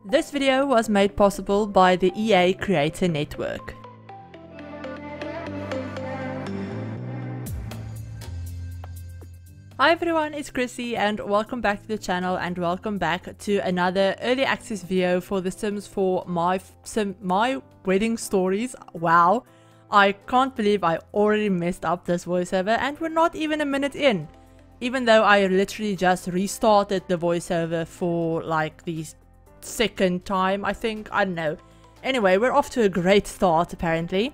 This video was made possible by the EA Creator Network. Hi everyone, it's Chrissie and welcome back to the channel and welcome back to another early access video for The Sims 4 My Wedding Stories. Wow, I can't believe I already messed up this voiceover and we're not even a minute in. Even though I literally just restarted the voiceover for like the second time, I think. I don't know. Anyway, we're off to a great start apparently.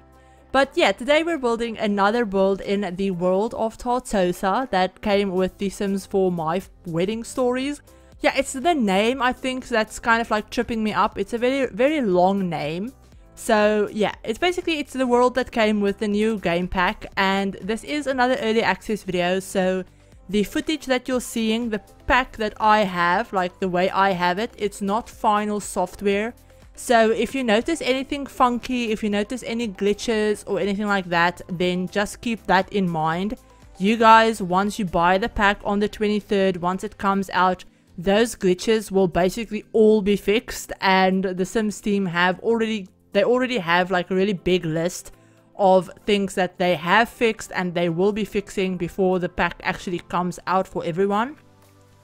But yeah, today we're building another world in the world of Tartosa that came with The Sims 4 My Wedding Stories. Yeah, it's the name I think that's kind of like tripping me up. It's a very long name. So yeah, it's the world that came with the new game pack, and this is another early access video. So the footage that you're seeing, the pack that I have, like the way I have it, it's not final software. So if you notice anything funky, if you notice any glitches or anything like that, then just keep that in mind. You guys, once you buy the pack on the 23rd, once it comes out, those glitches will basically all be fixed, and the Sims team already have like a really big list of things that they have fixed and they will be fixing before the pack actually comes out for everyone.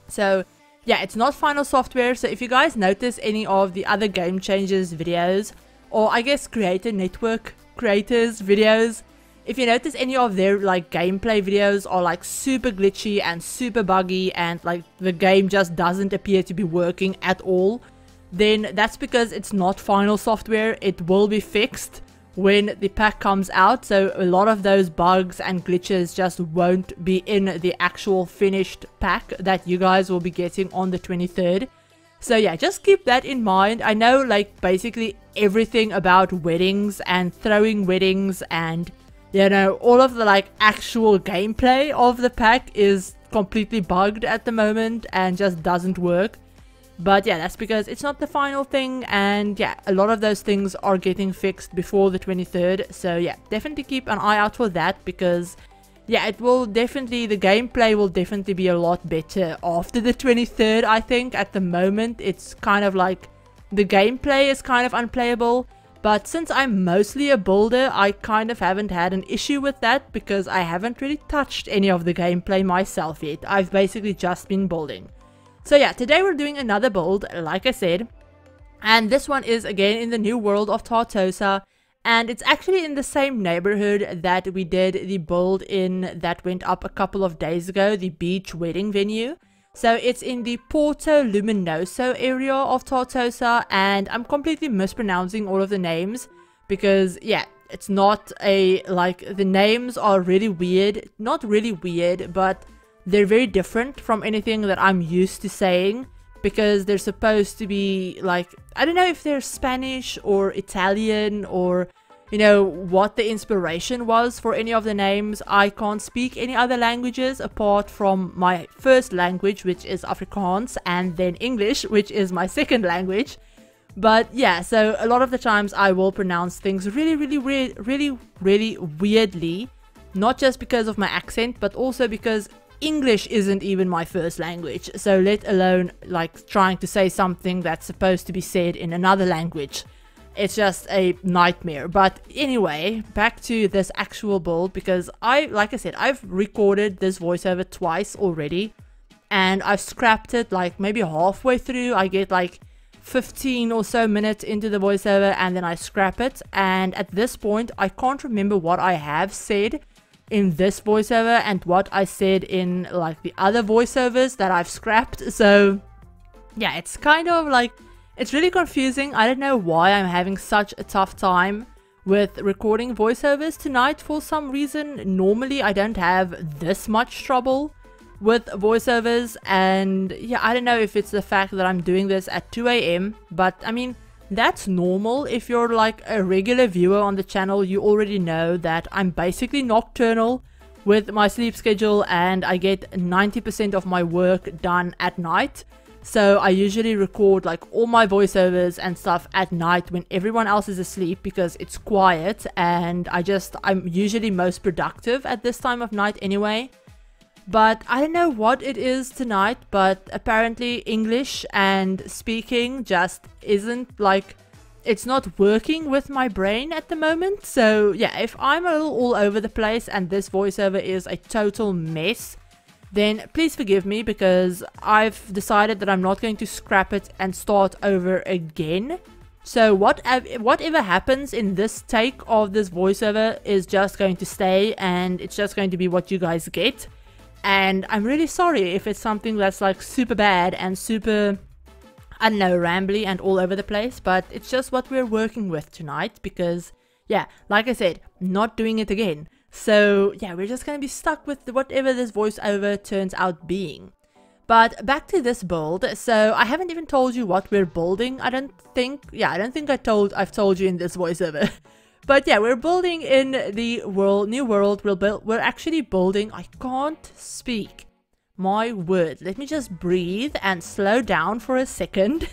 So yeah, it's not final software, so if you guys notice any of the other game changers videos, or I guess Creator Network creators videos, if you notice any of their like gameplay videos are like super glitchy and super buggy and like the game just doesn't appear to be working at all, then that's because it's not final software. It will be fixed when the pack comes out, so a lot of those bugs and glitches just won't be in the actual finished pack that you guys will be getting on the 23rd. So yeah, just keep that in mind. I know like basically everything about weddings and throwing weddings and you know all of the like actual gameplay of the pack is completely bugged at the moment and just doesn't work. But yeah, that's because it's not the final thing, and yeah, a lot of those things are getting fixed before the 23rd. So yeah, definitely keep an eye out for that, because yeah, the gameplay will definitely be a lot better after the 23rd, I think. At the moment, it's kind of like, the gameplay is kind of unplayable, but since I'm mostly a builder, I kind of haven't had an issue with that, because I haven't really touched any of the gameplay myself yet. I've basically just been building. So yeah, today we're doing another build, like I said, and this one is again in the new world of Tartosa, and it's actually in the same neighborhood that we did the build in that went up a couple of days ago, the beach wedding venue. So it's in the Porto Luminoso area of Tartosa, and I'm completely mispronouncing all of the names because yeah, it's not a, like, the names are really weird, not really weird, but they're very different from anything that I'm used to saying, because they're supposed to be like, I don't know if they're Spanish or Italian or, you know, what the inspiration was for any of the names. I can't speak any other languages apart from my first language, which is Afrikaans, and then English, which is my second language. But yeah, so a lot of the times I will pronounce things really weirdly, not just because of my accent, but also because English isn't even my first language, so let alone like trying to say something that's supposed to be said in another language. It's just a nightmare. But anyway, back to this actual build, because like I said, I've recorded this voiceover twice already, and I've scrapped it like maybe halfway through. I get like 15 or so minutes into the voiceover and then I scrap it, and at this point I can't remember what I have said in this voiceover and what I said in like the other voiceovers that I've scrapped. So yeah, it's kind of like, it's really confusing. I don't know why I'm having such a tough time with recording voiceovers tonight for some reason. Normally I don't have this much trouble with voiceovers, and yeah, I don't know if it's the fact that I'm doing this at 2 AM, but I mean, that's normal. If you're like a regular viewer on the channel, you already know that I'm basically nocturnal with my sleep schedule, and I get 90% of my work done at night. So I usually record like all my voiceovers and stuff at night when everyone else is asleep, because it's quiet and I'm usually most productive at this time of night anyway. But I don't know what it is tonight, but apparently English and speaking just isn't like, it's not working with my brain at the moment. So yeah, if I'm a little all over the place and this voiceover is a total mess, then please forgive me, because I've decided that I'm not going to scrap it and start over again. So whatever happens in this take of this voiceover is just going to stay, and it's just going to be what you guys get. And I'm really sorry if it's something that's like super bad and super, I don't know, rambly and all over the place, but it's just what we're working with tonight, because yeah, like I said, not doing it again. So yeah, we're just gonna be stuck with whatever this voiceover turns out being. But back to this build. So I haven't even told you what we're building. I don't think I've told you in this voiceover. But yeah, we're building in the new world. We're actually building, I can't speak. My word, let me just breathe and slow down for a second.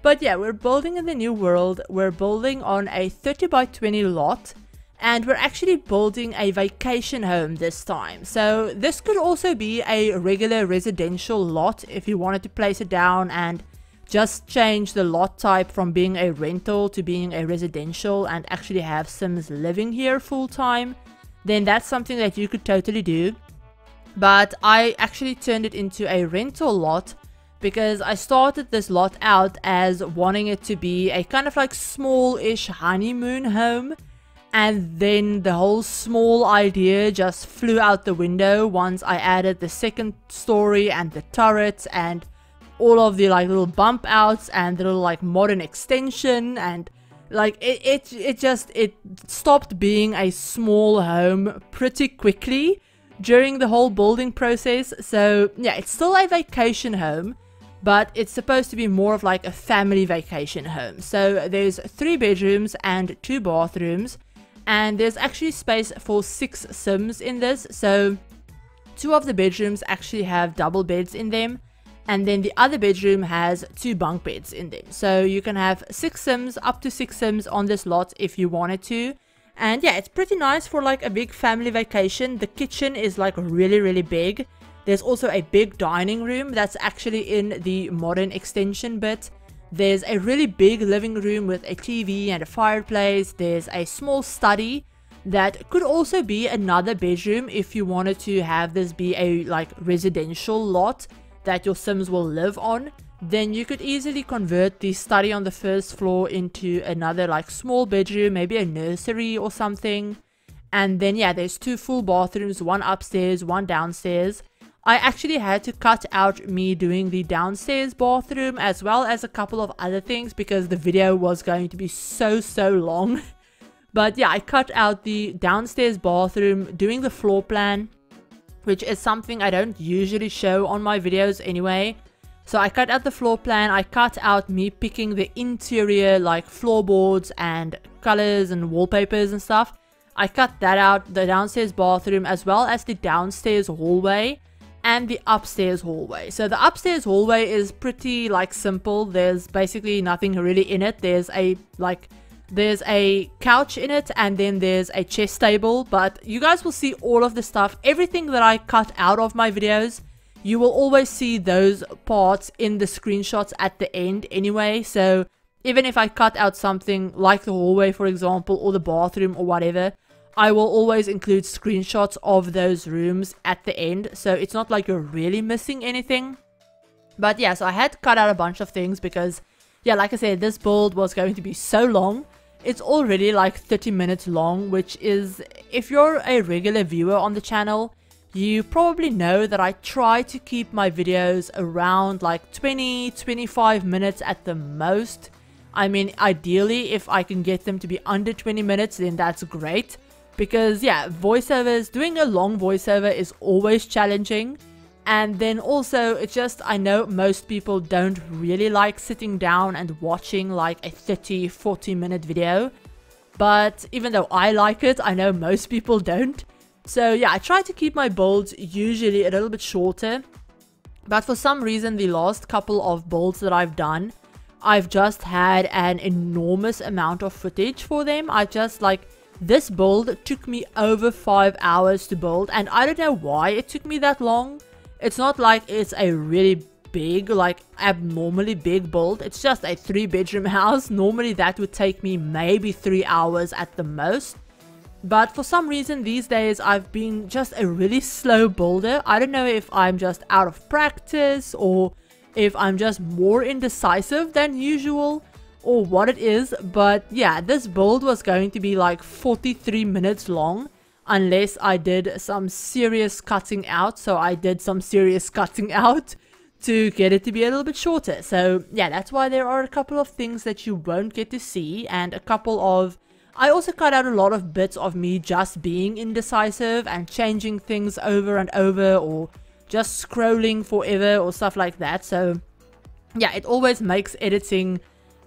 But yeah, we're building in the new world. We're building on a 30 by 20 lot. And we're actually building a vacation home this time. So this could also be a regular residential lot if you wanted to place it down and just change the lot type from being a rental to being a residential and actually have Sims living here full time. Then that's something that you could totally do. But I actually turned it into a rental lot because I started this lot out as wanting it to be a kind of like small-ish honeymoon home. And then the whole small idea just flew out the window once I added the second story and the turrets and all of the like little bump outs and the little like modern extension, and like it stopped being a small home pretty quickly during the whole building process. So yeah, it's still a vacation home, but it's supposed to be more of like a family vacation home. So there's 3 bedrooms and 2 bathrooms. And there's actually space for 6 Sims in this. So 2 of the bedrooms actually have double beds in them. And then the other bedroom has 2 bunk beds in them. So you can have 6 Sims, up to 6 Sims on this lot if you wanted to. And yeah, it's pretty nice for like a big family vacation. The kitchen is like really, really big. There's also a big dining room that's actually in the modern extension bit. There's a really big living room with a TV and a fireplace. There's a small study that could also be another bedroom if you wanted to have this be a like residential lot that your Sims will live on. Then you could easily convert the study on the first floor into another like small bedroom, maybe a nursery or something. And then yeah, there's 2 full bathrooms, 1 upstairs, 1 downstairs. I actually had to cut out me doing the downstairs bathroom as well as a couple of other things because the video was going to be so long. But yeah, I cut out the downstairs bathroom, doing the floor plan, which is something I don't usually show on my videos anyway. So I cut out the floor plan, I cut out me picking the interior like floorboards and colors and wallpapers and stuff. I cut that out, the downstairs bathroom as well as the downstairs hallway and the upstairs hallway. So the upstairs hallway is pretty like simple. There's basically nothing really in it. There's a couch in it and then there's a chess table, but you guys will see all of the stuff, everything that I cut out of my videos. You will always see those parts in the screenshots at the end anyway. So even if I cut out something like the hallway, for example, or the bathroom or whatever, I will always include screenshots of those rooms at the end. So it's not like you're really missing anything. But yeah, so I had to cut out a bunch of things because, yeah, like I said, this build was going to be so long. It's already like 30 minutes long, which is, if you're a regular viewer on the channel, you probably know that I try to keep my videos around like 20-25 minutes at the most. I mean, ideally, if I can get them to be under 20 minutes, then that's great. Because yeah, voiceovers, doing a long voiceover is always challenging. And then also, it's just, I know most people don't really like sitting down and watching like a 30-40 minute video. But even though I like it, I know most people don't. So yeah, I try to keep my builds usually a little bit shorter. But for some reason, the last couple of builds that I've done, I've just had an enormous amount of footage for them. I just like, This build took me over 5 hours to build, and I don't know why it took me that long. It's not like it's a really big, like abnormally big build. It's just a 3-bedroom house. Normally that would take me maybe 3 hours at the most. But for some reason these days I've been just a really slow builder. I don't know if I'm just out of practice or if I'm just more indecisive than usual or what it is. But yeah, this build was going to be like 43 minutes long unless I did some serious cutting out. So I did some serious cutting out to get it to be a little bit shorter. So yeah, that's why there are a couple of things that you won't get to see, and a couple of... I also cut out a lot of bits of me just being indecisive and changing things over and over, or just scrolling forever or stuff like that. So yeah, it always makes editing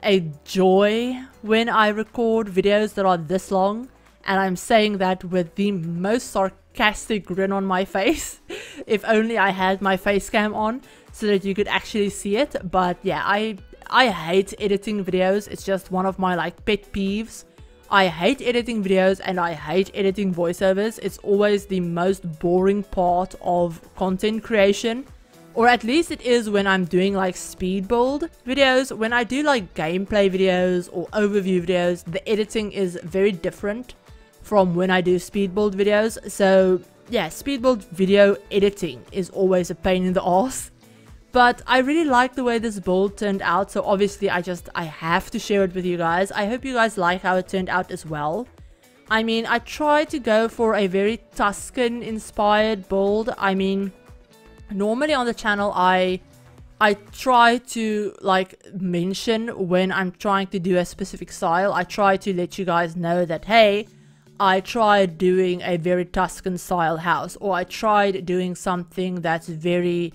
a joy when I record videos that are this long, and I'm saying that with the most sarcastic grin on my face. If only I had my face cam on so that you could actually see it. But yeah, I hate editing videos. It's just one of my like pet peeves. I hate editing videos and I hate editing voiceovers. It's always the most boring part of content creation. Or at least it is when I'm doing like speed build videos. When I do like gameplay videos or overview videos, the editing is very different from when I do speed build videos. So yeah, speed build video editing is always a pain in the ass. But I really like the way this build turned out, so obviously I have to share it with you guys. I hope you guys like how it turned out as well. I mean, I tried to go for a very Tuscan inspired build. I mean, normally on the channel I try to like mention when I'm trying to do a specific style. I try to let you guys know that, hey, I tried doing a very Tuscan style house, or I tried doing something that's very,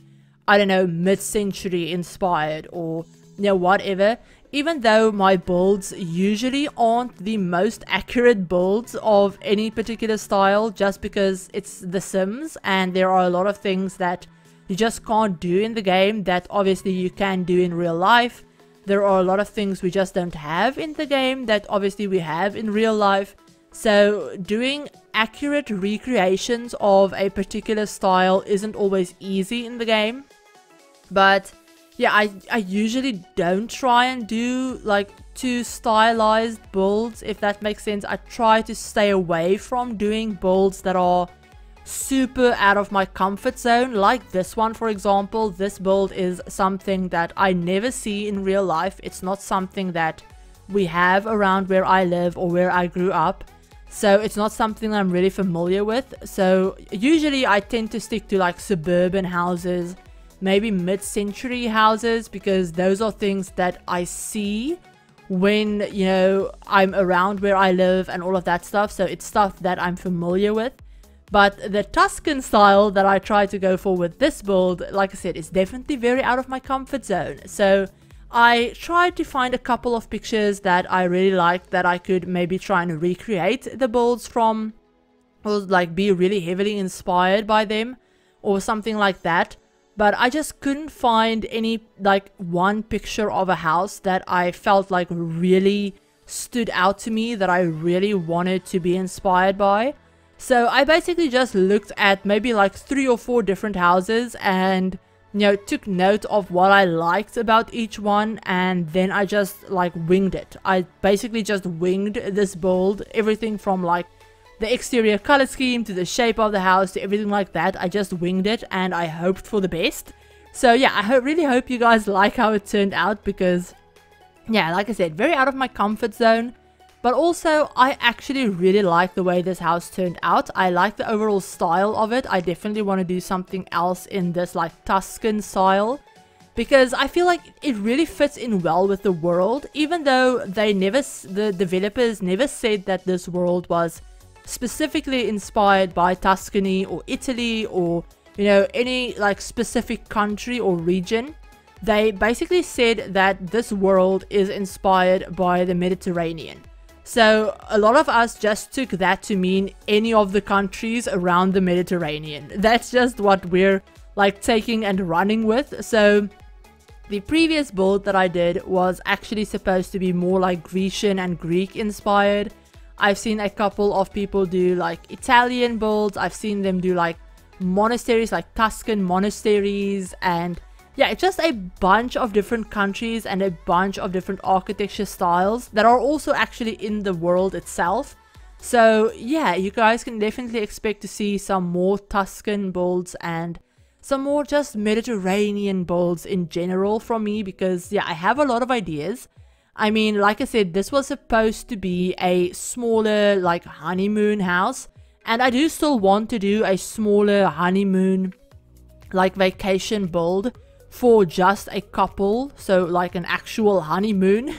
I don't know, mid-century inspired, or you know, whatever. Even though my builds usually aren't the most accurate builds of any particular style, just because it's The Sims and there are a lot of things that you just can't do in the game that obviously you can do in real life. There are a lot of things we just don't have in the game that obviously we have in real life. So doing accurate recreations of a particular style isn't always easy in the game. But yeah, I usually don't try and do like too stylized builds, if that makes sense. I try to stay away from doing builds that are super out of my comfort zone, like this one for example. This build is something that I never see in real life. It's not something that we have around where I live or where I grew up. So it's not something I'm really familiar with. So usually I tend to stick to like suburban houses, maybe mid-century houses, because those are things that I see when, you know, I'm around where I live and all of that stuff. So it's stuff that I'm familiar with. But the Tuscan style that I try to go for with this build, like I said, is definitely very out of my comfort zone. So I tried to find a couple of pictures that I really liked that I could maybe try and recreate the builds from, or like be really heavily inspired by them or something like that. But I just couldn't find any like one picture of a house that I felt like really stood out to me, that I really wanted to be inspired by. So I basically just looked at maybe like 3 or 4 different houses and, you know, took note of what I liked about each one, and then I just like winged it. I basically just winged this build, everything from like the exterior color scheme to the shape of the house to everything like that. I just winged it and I hoped for the best. So yeah, I really hope you guys like how it turned out, because yeah, like I said, very out of my comfort zone. But also, I actually really like the way this house turned out. I like the overall style of it. I definitely want to do something else in this like Tuscan style, because I feel like it really fits in well with the world, even though the developers never said that this world was specifically inspired by Tuscany or Italy or, you know, any like specific country or region. They basically said that this world is inspired by the Mediterranean. So a lot of us just took that to mean any of the countries around the Mediterranean. That's just what we're like taking and running with. So the previous build that I did was actually supposed to be more like Grecian and Greek inspired. I've seen a couple of people do like Italian builds. I've seen them do like monasteries, like Tuscan monasteries, and yeah, it's just a bunch of different countries and a bunch of different architecture styles that are also actually in the world itself. So yeah, you guys can definitely expect to see some more Tuscan builds and some more just Mediterranean builds in general from me, because yeah, I have a lot of ideas. I mean, like I said, this was supposed to be a smaller like honeymoon house, and I do still want to do a smaller honeymoon like vacation build for just a couple, so like an actual honeymoon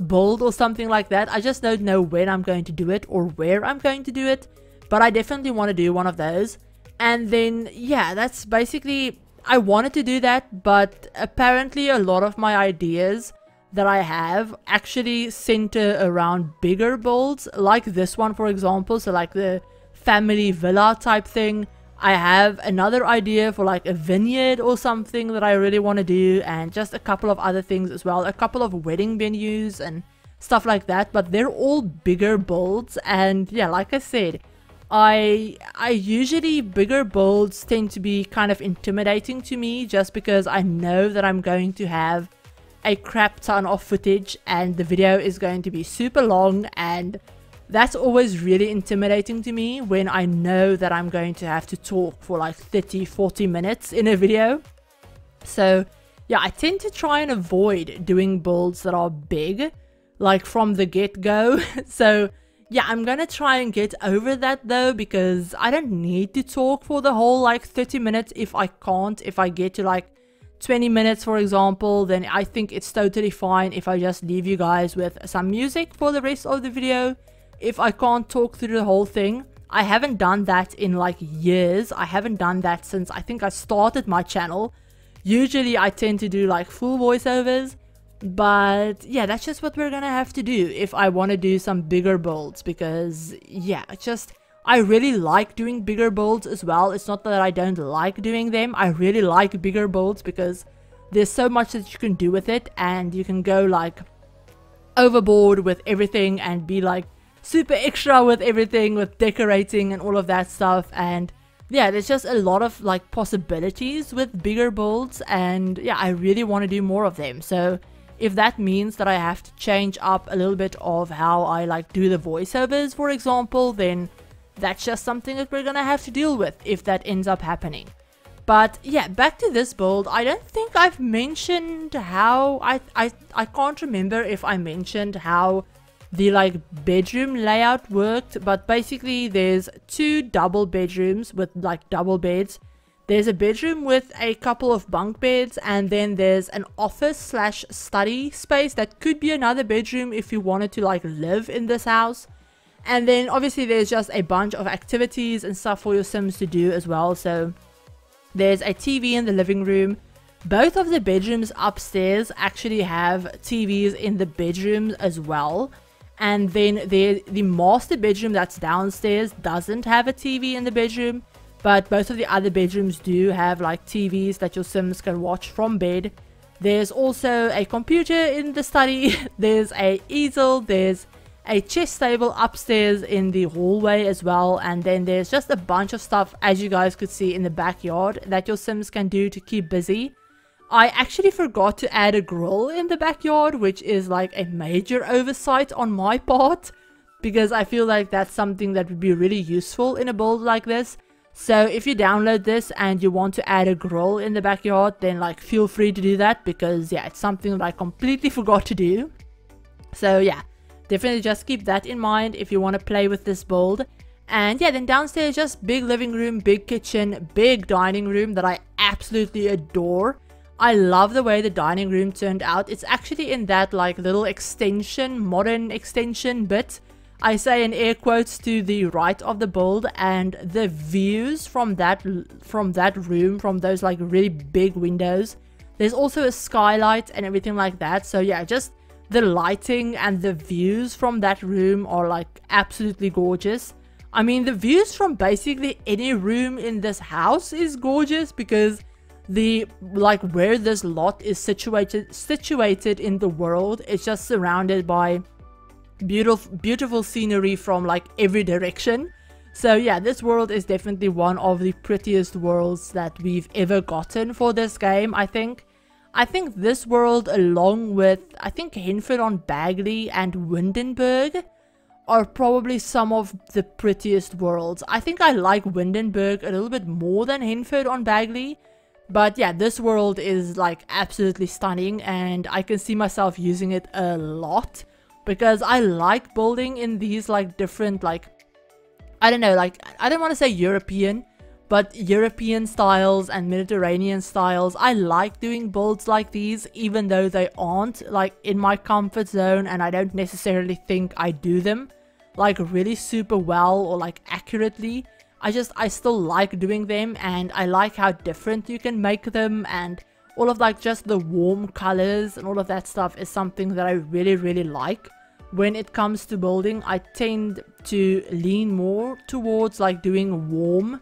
build or something like that. I just don't know when I'm going to do it or where I'm going to do it, but I definitely want to do one of those. And then yeah, that's basically, I wanted to do that, but apparently a lot of my ideas that I have actually center around bigger builds, like this one for example, so like the family villa type thing. I have another idea for like a vineyard or something that I really want to do, and just a couple of other things as well, a couple of wedding venues and stuff like that, but they're all bigger builds. And yeah, like I said, I usually, bigger builds tend to be kind of intimidating to me, just because I know that I'm going to have a crap ton of footage and the video is going to be super long, and that's always really intimidating to me when I know that I'm going to have to talk for like 30-40 minutes in a video. So yeah, I tend to try and avoid doing builds that are big, like from the get-go. So yeah, I'm gonna try and get over that though, because I don't need to talk for the whole like 30 minutes if I can't. If I get to like 20 minutes for example, then I think it's totally fine if I just leave you guys with some music for the rest of the video. If I can't talk through the whole thing, I haven't done that in like years. I haven't done that since I think I started my channel. Usually I tend to do like full voiceovers, but yeah, that's just what we're gonna have to do if I want to do some bigger builds, because yeah, I really like doing bigger builds as well. It's not that I don't like doing them. I really like bigger builds because there's so much that you can do with it, and you can go like overboard with everything and be like super extra with everything, with decorating and all of that stuff. And yeah, there's just a lot of like possibilities with bigger builds, and yeah, I really want to do more of them. So if that means that I have to change up a little bit of how I like do the voiceovers for example, then that's just something that we're gonna have to deal with if that ends up happening. But yeah, back to this build. I don't think I've mentioned how I can't remember if I mentioned how the like bedroom layout worked, but basically there's two double bedrooms with like double beds. There's a bedroom with a couple of bunk beds, and then there's an office slash study space that could be another bedroom if you wanted to like live in this house. And then obviously there's just a bunch of activities and stuff for your Sims to do as well. So there's a TV in the living room. Both of the bedrooms upstairs actually have TVs in the bedrooms as well. And then the master bedroom that's downstairs doesn't have a TV in the bedroom, but both of the other bedrooms do have like TVs that your Sims can watch from bed. There's also a computer in the study. There's a easel. There's a chess table upstairs in the hallway as well, and then there's just a bunch of stuff, as you guys could see, in the backyard that your Sims can do to keep busy. I actually forgot to add a grill in the backyard, which is like a major oversight on my part, because I feel like that's something that would be really useful in a build like this. So if you download this and you want to add a grill in the backyard, then like feel free to do that, because yeah, it's something that I completely forgot to do. So yeah, definitely just keep that in mind if you want to play with this build. And yeah, then downstairs, just big living room, big kitchen, big dining room that I absolutely adore. I love the way the dining room turned out. It's actually in that like little extension, modern extension bit, I say in air quotes, to the right of the build, and the views from that room, from those like really big windows, there's also a skylight and everything like that. So yeah, just the lighting and the views from that room are like absolutely gorgeous. I mean, the views from basically any room in this house is gorgeous, because the like where this lot is situated in the world, it's just surrounded by beautiful scenery from like every direction. So yeah, this world is definitely one of the prettiest worlds that we've ever gotten for this game, I think. I think this world, along with, I think Henford on Bagley and Windenburg, are probably some of the prettiest worlds. I think I like Windenburg a little bit more than Henford on Bagley. But yeah, this world is like absolutely stunning, and I can see myself using it a lot. Because I like building in these like different, like, I don't know, like, I don't want to say European, but European styles and Mediterranean styles. I like doing builds like these, even though they aren't like in my comfort zone, and I don't necessarily think I do them like really super well or like accurately. I still like doing them, and I like how different you can make them, and all of like just the warm colors and all of that stuff is something that I really like. When it comes to building, I tend to lean more towards like doing warm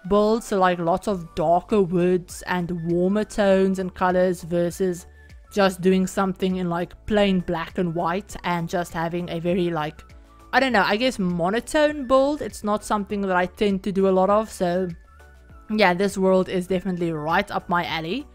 builds, so like lots of darker woods and warmer tones and colors versus just doing something in like plain black and white and just having a very like, I don't know, I guess monotone build. It's not something that I tend to do a lot of, so yeah, this world is definitely right up my alley.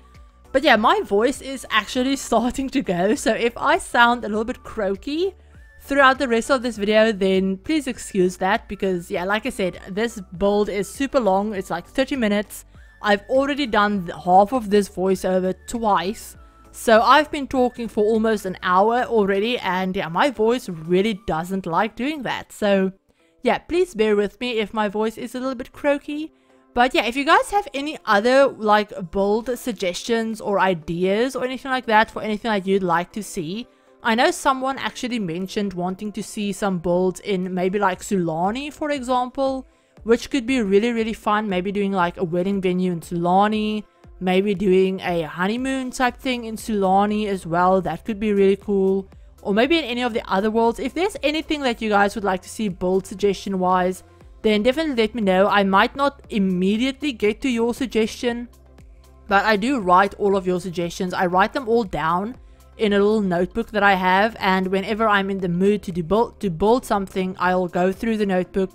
But yeah, my voice is actually starting to go, so if I sound a little bit croaky throughout the rest of this video, then please excuse that, because yeah, like I said, this build is super long. It's like 30 minutes. I've already done half of this voiceover twice, so I've been talking for almost an hour already, and yeah, my voice really doesn't like doing that. So yeah, please bear with me if my voice is a little bit croaky. But yeah, if you guys have any other like build suggestions or ideas or anything like that for anything that you'd like to see, I know someone actually mentioned wanting to see some builds in maybe like Sulani, for example, which could be really fun. Maybe doing like a wedding venue in Sulani, maybe doing a honeymoon type thing in Sulani as well. That could be really cool. Or maybe in any of the other worlds. If there's anything that you guys would like to see build suggestion wise, then definitely let me know. I might not immediately get to your suggestion, but I do write all of your suggestions. I write them all down in a little notebook that I have, and whenever I'm in the mood to build something, I'll go through the notebook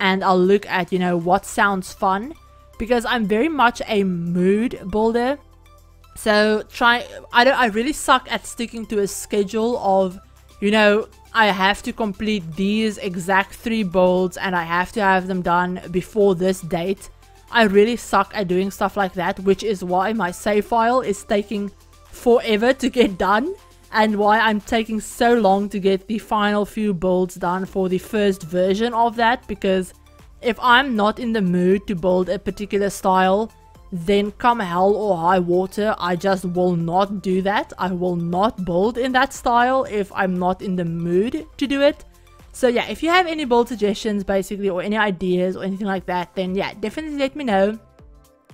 and I'll look at, you know, what sounds fun, because I'm very much a mood builder. So I really suck at sticking to a schedule of, you know, I have to complete these exact 3 builds and I have to have them done before this date. I really suck at doing stuff like that, which is why my save file is taking forever to get done, and why I'm taking so long to get the final few builds done for the first version of that. Because if I'm not in the mood to build a particular style, then come hell or high water, I just will not do that. I will not build in that style if I'm not in the mood to do it. So yeah, if you have any build suggestions basically, or any ideas or anything like that, then yeah, definitely let me know,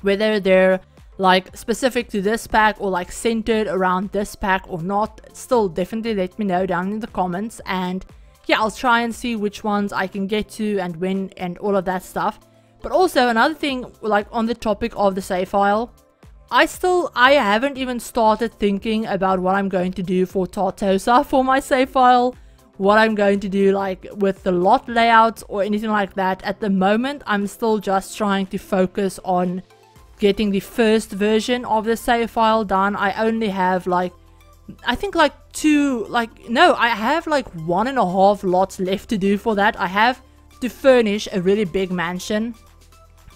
whether they're like specific to this pack or like centered around this pack or not. Still definitely let me know down in the comments, and yeah, I'll try and see which ones I can get to and when and all of that stuff. But also another thing, like on the topic of the save file, I haven't even started thinking about what I'm going to do for Tartosa for my save file, what I'm going to do like with the lot layouts or anything like that. At the moment, I'm still just trying to focus on getting the first version of the save file done. I only have like, I think like I have like 1.5 lots left to do for that. I have to furnish a really big mansion,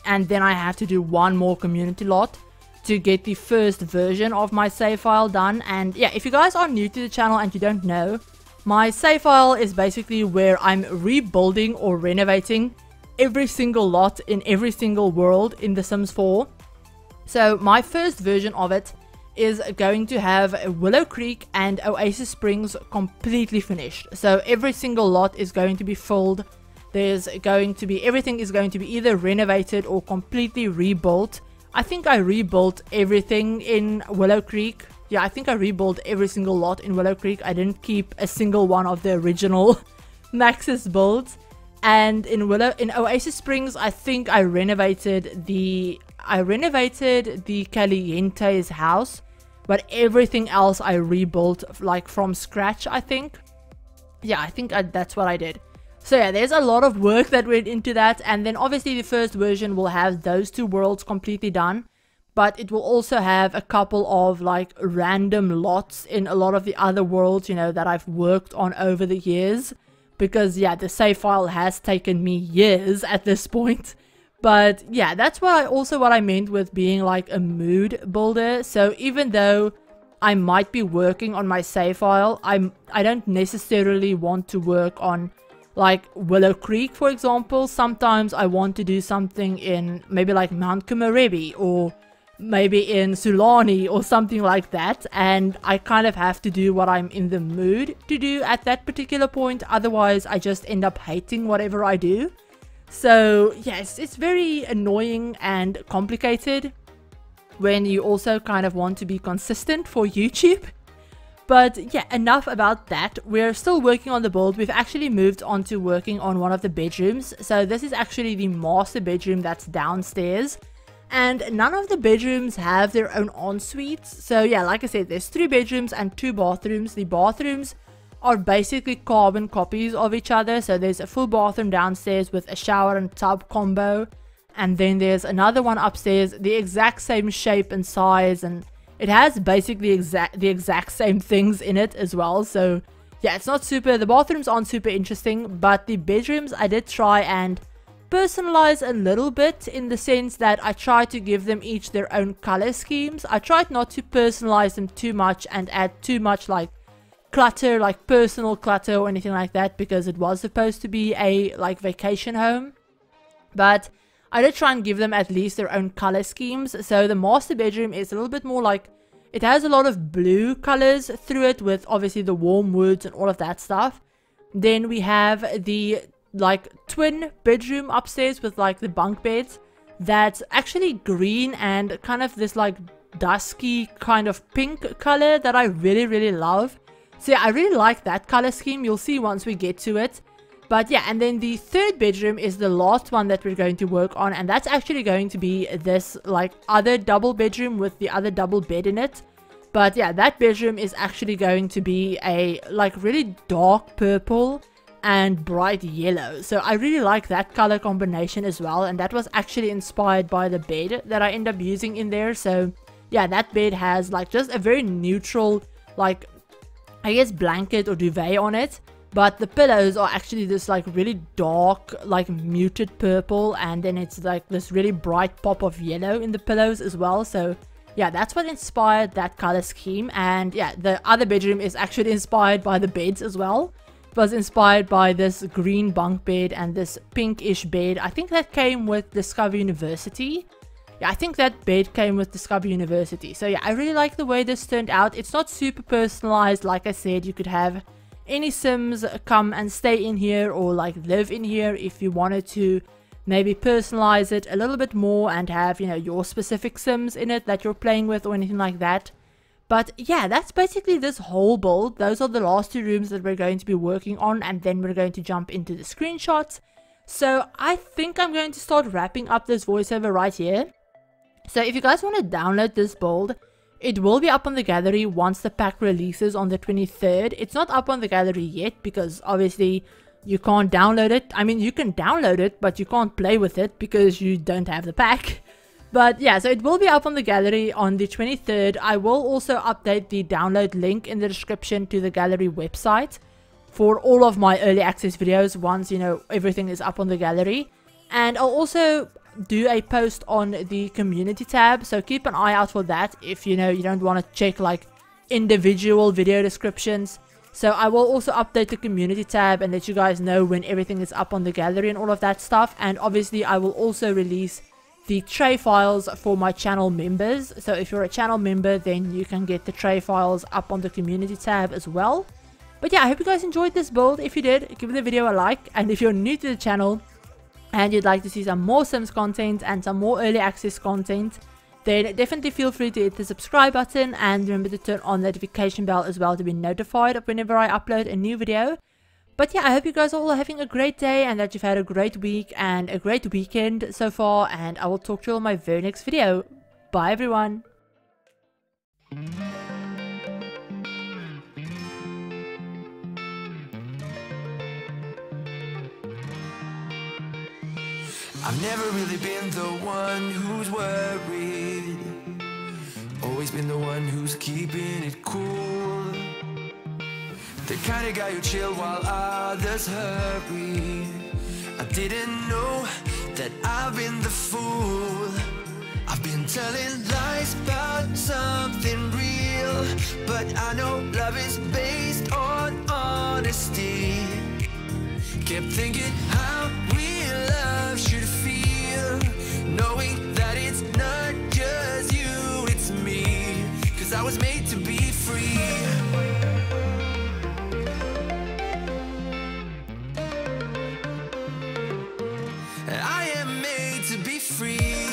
and then I have to do 1 more community lot to get the first version of my save file done. And yeah, if you guys are new to the channel and you don't know, my save file is basically where I'm rebuilding or renovating every single lot in every single world in The Sims 4. So my first version of it is going to have Willow Creek and Oasis Springs completely finished. So every single lot is going to be filled. Everything is going to be either renovated or completely rebuilt. I think I rebuilt everything in Willow Creek. Yeah, I think I rebuilt every single lot in Willow Creek. I didn't keep a single one of the original Maxis builds. And in Oasis Springs, I think I renovated the Caliente's house, but everything else I rebuilt like from scratch, I think. Yeah, I think that's what I did. So yeah, there's a lot of work that went into that, and then obviously the first version will have those two worlds completely done, but it will also have a couple of like random lots in a lot of the other worlds, you know, that I've worked on over the years, because yeah, the save file has taken me years at this point. But yeah, that's what I meant with being like a mood builder. So even though I might be working on my save file, I don't necessarily want to work on like Willow Creek, for example. Sometimes I want to do something in maybe like Mount Kumarebi, or maybe in Sulani or something like that, and I kind of have to do what I'm in the mood to do at that particular point. Otherwise I just end up hating whatever I do. So yes, it's very annoying and complicated when you also kind of want to be consistent for YouTube. But yeah, enough about that. We're still working on the build. We've actually moved on to working on one of the bedrooms. So this is actually the master bedroom that's downstairs. And none of the bedrooms have their own en-suites. So yeah, like I said, there's 3 bedrooms and 2 bathrooms. The bathrooms are basically carbon copies of each other. So there's a full bathroom downstairs with a shower and tub combo. And then there's another one upstairs, the exact same shape and size, and it has basically the exact same things in it as well. So yeah, it's not super, the bathrooms aren't super interesting, but the bedrooms I did try and personalize a little bit, in the sense that I tried to give them each their own color schemes. I tried not to personalize them too much and add too much like clutter, like personal clutter or anything like that, because it was supposed to be a like vacation home. But I did try and give them at least their own color schemes. So the master bedroom is a little bit more like, it has a lot of blue colors through it, with obviously the warm woods and all of that stuff. Then we have the like twin bedroom upstairs with like the bunk beds, that's actually green and kind of this like dusky kind of pink color that I really love. So yeah, I really like that color scheme. You'll see once we get to it. But yeah, and then the third bedroom is the last one that we're going to work on, and that's actually going to be this like other double bedroom with the other double bed in it. But yeah, that bedroom is actually going to be a like really dark purple and bright yellow. So I really like that color combination as well, and that was actually inspired by the bed that I end up using in there. So yeah, that bed has like just a very neutral, like I guess blanket or duvet on it. But the pillows are actually this like really dark, like muted purple, and then it's like this really bright pop of yellow in the pillows as well. So yeah, that's what inspired that color scheme. And yeah, the other bedroom is actually inspired by the beds as well. It was inspired by this green bunk bed and this pinkish bed. I think that came with Discover University. Yeah, I think that bed came with Discover University. So yeah, I really like the way this turned out. It's not super personalized. Like I said, you could have any Sims come and stay in here or like live in here if you wanted to maybe personalize it a little bit more and have, you know, your specific Sims in it that you're playing with or anything like that. But yeah, that's basically this whole build. Those are the last 2 rooms that we're going to be working on, and then we're going to jump into the screenshots. So I think I'm going to start wrapping up this voiceover right here. So if you guys want to download this build, it will be up on the gallery once the pack releases on the 23rd. It's not up on the gallery yet because obviously you can't download it. I mean, you can download it, but you can't play with it because you don't have the pack. But yeah, so it will be up on the gallery on the 23rd. I will also update the download link in the description to the gallery website for all of my early access videos once, you know, everything is up on the gallery. And I'll also do a post on the community tab, so keep an eye out for that if you know you don't want to check like individual video descriptions. So I will also update the community tab and let you guys know when everything is up on the gallery and all of that stuff. And obviously I will also release the tray files for my channel members. So if you're a channel member, then you can get the tray files up on the community tab as well. But yeah, I hope you guys enjoyed this build. If you did, give the video a like, and if you're new to the channel and you'd like to see some more Sims content and some more early access content, then definitely feel free to hit the subscribe button, and remember to turn on the notification bell as well to be notified of whenever I upload a new video. But yeah, I hope you guys all are having a great day and that you've had a great week and a great weekend so far, and I will talk to you all in my very next video. Bye everyone! I've never really been the one who's worried, always been the one who's keeping it cool. The kind of guy who chill while others hurry. I didn't know that I've been the fool. I've been telling lies about something real, but I know love is based on honesty. Kept thinking how real love should feel, knowing that it's not just you, it's me. 'Cause I was made to be free. I am made to be free.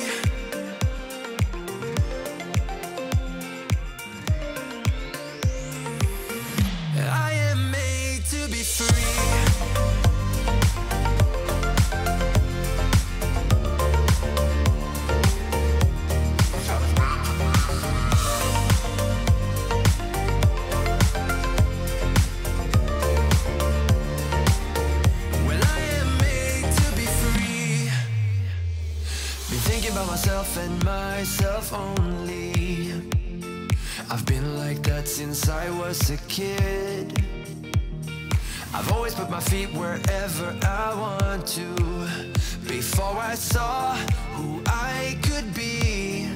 I am made to be free. Well, I am made to be free. Been thinking about myself and myself only. I've been like that since I was a kid. I've always put my feet wherever I want to, before I saw who I could be.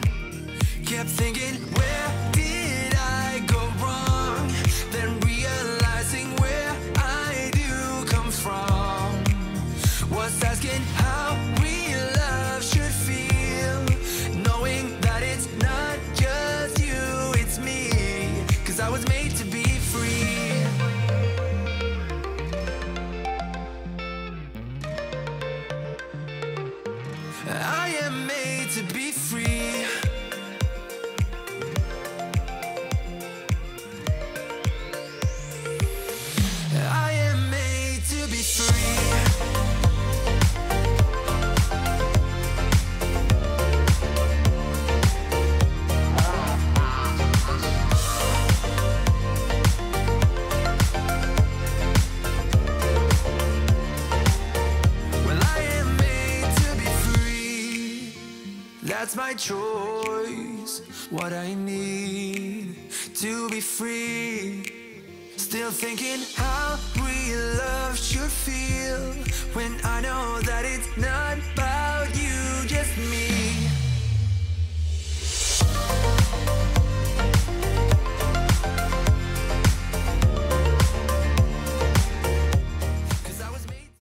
Kept thinking, where did I go wrong? Then realizing where I do come from. Was asking how real love should feel, knowing that it's not just you, it's me. 'Cause I was made to be free. I am made to be free. I am made to be free. Well, I am made to be free. That's my choice, what I need to be free. Still thinking how real love should feel, when I know that it's not about you, just me.